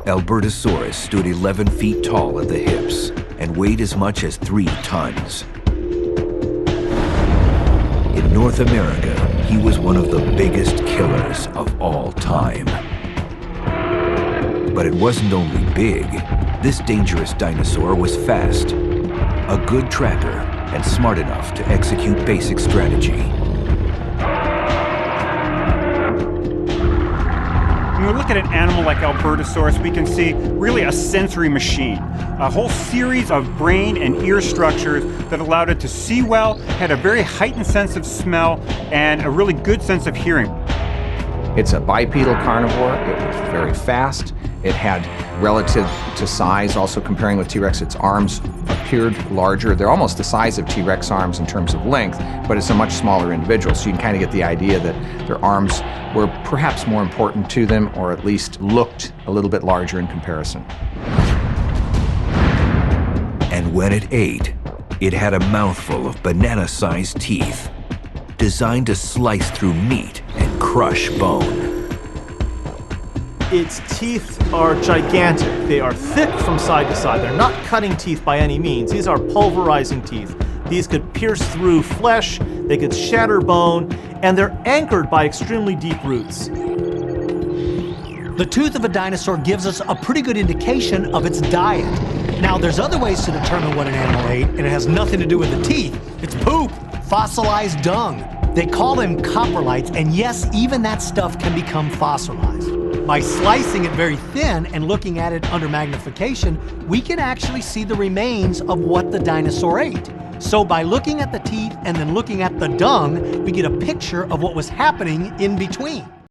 Albertosaurus stood 11 feet tall at the hips and weighed as much as 3 tons. In North America, he was one of the biggest killers of all time. But it wasn't only big. This dangerous dinosaur was fast, a good tracker, and smart enough to execute basic strategy. When we look at an animal like Albertosaurus, we can see really a sensory machine, a whole series of brain and ear structures that allowed it to see well, had a very heightened sense of smell, and a really good sense of hearing. It's a bipedal carnivore. It was very fast. It had, relative to size, also comparing with T-Rex, its arms appeared larger. They're almost the size of T-Rex arms in terms of length, but it's a much smaller individual. So you can kind of get the idea that their arms were perhaps more important to them, or at least looked a little bit larger in comparison. And when it ate, it had a mouthful of banana-sized teeth, designed to slice through meat and crush bone. Its teeth are gigantic. They are thick from side to side. They're not cutting teeth by any means. These are pulverizing teeth. These could pierce through flesh, they could shatter bone, and they're anchored by extremely deep roots. The tooth of a dinosaur gives us a pretty good indication of its diet. Now, there's other ways to determine what an animal ate, and it has nothing to do with the teeth. It's poop, fossilized dung. They call them coprolites, and yes, even that stuff can become fossilized. By slicing it very thin and looking at it under magnification, we can actually see the remains of what the dinosaur ate. So by looking at the teeth and then looking at the dung, we get a picture of what was happening in between.